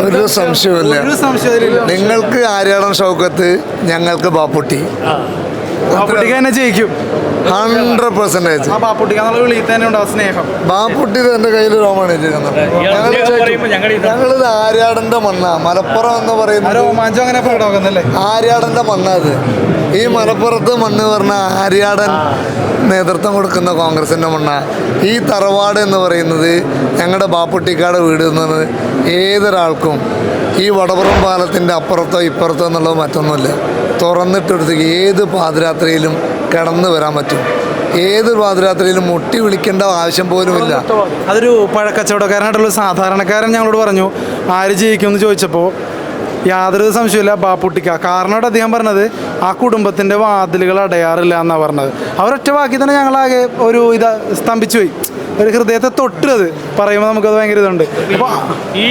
ഒരു സംശയമില്ല. നിങ്ങൾക്ക് ആര്യാടൻ ഷൗക്കത്ത്, ഞങ്ങൾക്ക് ബാപ്പുട്ടി. ജയിക്കും 100%. ബാപ്പുട്ടി എന്റെ കയ്യിൽ രോമാണ് ഞങ്ങളിത് ആര്യാടന്റെ മണ്ണ. മലപ്പുറം എന്ന് പറയുന്നത് ആര്യാടന്റെ മണ്ണ. അത് ഈ മലപ്പുറത്ത് മണ്ണ് പറഞ്ഞ ആര്യാടൻ നേതൃത്വം കൊടുക്കുന്ന കോൺഗ്രസിന്റെ മണ്ണ. ഈ തറവാട് എന്ന് പറയുന്നത് ഞങ്ങളുടെ ബാപ്പുട്ടിക്കാട് വീട് എന്നത് ഏതൊരാൾക്കും ഈ വടപുറം പാലത്തിൻ്റെ അപ്പുറത്തോ ഇപ്പുറത്തോ എന്നുള്ളത് മറ്റൊന്നുമില്ല. തുറന്നിട്ടെടുത്തേക്ക് ഏത് പാതിരാത്രിയിലും കടന്നു വരാൻ പറ്റും. ഏത് പാതിരാത്രിയിലും മുട്ടി വിളിക്കേണ്ട ആവശ്യം പോലുമില്ല. അതൊരു പഴക്കച്ചവടക്കാരനായിട്ടുള്ള സാധാരണക്കാരൻ ഞങ്ങളോട് പറഞ്ഞു ആര് ജയിക്കുമെന്ന് ചോദിച്ചപ്പോൾ യാതൊരു സംശയമില്ല ബാപ്പുട്ടിക്ക. കാരണമായിട്ട് അദ്ദേഹം പറഞ്ഞത് ആ കുടുംബത്തിൻ്റെ വാതിലുകൾ അടയാറില്ല എന്നാണ് പറഞ്ഞത്. അവരൊറ്റ വാക്കി തന്നെ ഞങ്ങളാകെ ഒരു സ്തംഭിച്ചു പോയി. ഒരു ഹൃദയത്തെ തൊട്ടത് പറയുമ്പോൾ നമുക്കത് ഭയങ്കര ഇതുണ്ട്. അപ്പോൾ ഈ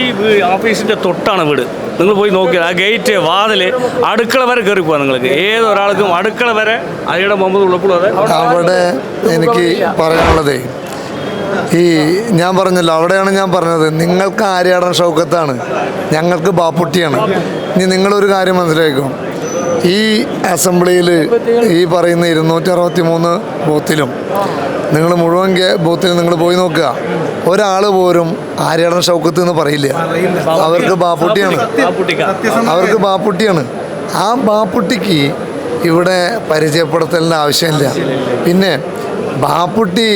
ഓഫീസിൻ്റെ തൊട്ടാണ് വീട്. നിങ്ങൾ പോയി നോക്കിയാൽ ആ ഗേറ്റ് വാതിൽ അടുക്കള വരെ കയറി പോകാം. നിങ്ങൾക്ക് ഏതൊരാൾക്കും അടുക്കള വരെ അരിയുടെ മുമ്പ് ഉള്ളപ്പോൾ അവിടെ എനിക്ക് പറയാനുള്ളതേ ഈ ഞാൻ പറഞ്ഞല്ലോ, അവിടെയാണ് ഞാൻ പറഞ്ഞത് നിങ്ങൾക്ക് ആര്യാടൻ ഷൗക്കത്താണ്, ഞങ്ങൾക്ക് ബാപ്പുട്ടിയാണ്. ഇനി നിങ്ങളൊരു കാര്യം മനസ്സിലാക്കും, ഈ അസംബ്ലിയിൽ ഈ പറയുന്ന 263 ബൂത്തിലും നിങ്ങൾ മുഴുവൻ ബൂത്തിൽ നിങ്ങൾ പോയി നോക്കുക, ഒരാൾ പോലും ആര്യാടൻ ഷൗക്കത്ത് എന്ന് പറയില്ല. അവർക്ക് ബാപ്പുട്ടിയാണ്, അവർക്ക് ബാപ്പുട്ടിയാണ്. ആ ബാപ്പുട്ടിക്ക് ഇവിടെ പരിചയപ്പെടുത്തലിൻ്റെ ആവശ്യമില്ല. പിന്നെ ബാപ്പുട്ടി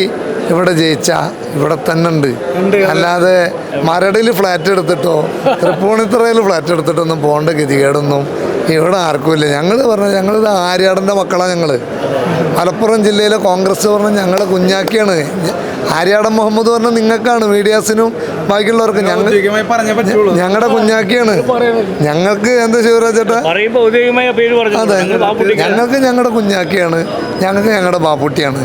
ഇവിടെ ജയിച്ച ഇവിടെ തന്നെ ഉണ്ട്. അല്ലാതെ മരടിൽ ഫ്ലാറ്റ് എടുത്തിട്ടോ തൃപ്പൂണിത്തുറയിൽ ഫ്ലാറ്റ് എടുത്തിട്ടൊന്നും പോകേണ്ട ഗതികേടൊന്നും ഇവിടെ ആർക്കുമില്ല. ഞങ്ങൾ പറഞ്ഞാൽ ഞങ്ങളിത് ആര്യാടൻ്റെ മക്കളാണ്. ഞങ്ങൾ മലപ്പുറം ജില്ലയിലെ കോൺഗ്രസ് പറഞ്ഞാൽ ഞങ്ങളെ കുഞ്ഞാക്കിയാണ്. ആര്യാടൻ മുഹമ്മദ് പറഞ്ഞാൽ നിങ്ങൾക്കാണ്, മീഡിയാസിനും ബാക്കിയുള്ളവർക്കും. ഞങ്ങളുടെ കുഞ്ഞാക്കിയാണ്. ഞങ്ങൾക്ക് എന്താ ശിവരാജ് ചേട്ടാ, അതെ ഞങ്ങൾക്ക് ഞങ്ങളുടെ കുഞ്ഞാക്കിയാണ്, ഞങ്ങൾക്ക് ഞങ്ങളുടെ ബാപ്പുട്ടിയാണ്.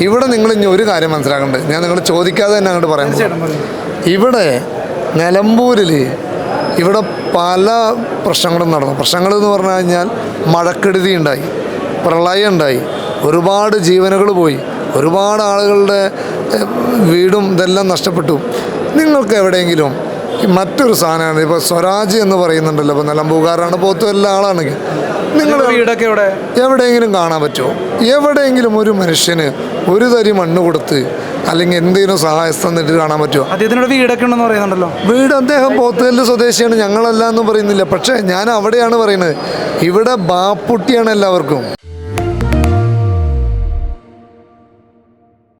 ഇവിടെ നിങ്ങൾ ഇനി ഒരു കാര്യം മനസ്സിലാക്കേണ്ടത്, ഞാൻ നിങ്ങൾ ചോദിക്കാതെ തന്നെ അങ്ങോട്ട് പറയുന്നത്, ഇവിടെ നിലമ്പൂരിൽ ഇവിടെ പല പ്രശ്നങ്ങളും നടന്നു. പ്രശ്നങ്ങളെന്ന് പറഞ്ഞു കഴിഞ്ഞാൽ മഴക്കെടുതി ഉണ്ടായി, പ്രളയം ഉണ്ടായി, ഒരുപാട് ജീവനുകൾ പോയി, ഒരുപാട് ആളുകളുടെ വീടും ഇതെല്ലാം നഷ്ടപ്പെട്ടു. നിങ്ങൾക്ക് എവിടെയെങ്കിലും മറ്റൊരു സാധനമാണ് ഇപ്പോൾ സ്വരാജ് എന്ന് പറയുന്നുണ്ടല്ലോ, ഇപ്പോൾ നിലമ്പൂകാരാണ്, പോത്തും എല്ലാ ആളാണെങ്കിൽ നിങ്ങൾ വീടൊക്കെ എവിടെയെങ്കിലും കാണാൻ പറ്റുമോ? എവിടെയെങ്കിലും ഒരു മനുഷ്യന് ഒരു തരി മണ്ണ് കൊടുത്ത് അല്ലെങ്കിൽ എന്തെങ്കിലും സഹായം തന്നിട്ട് കാണാൻ പറ്റുമോ? അദ്ദേഹത്തിനോട് വീടൊക്കെ ഉണ്ടെന്ന് പറയുന്നുണ്ടല്ലോ. വീട് അദ്ദേഹം പോത്തുകല്ല് സ്വദേശിയാണ്, ഞങ്ങളല്ല എന്ന് പറയുന്നില്ല. പക്ഷേ ഞാൻ അവിടെയാണ് പറയുന്നത്, ഇവിടെ ബാപ്പുട്ടിയാണ് എല്ലാവർക്കും.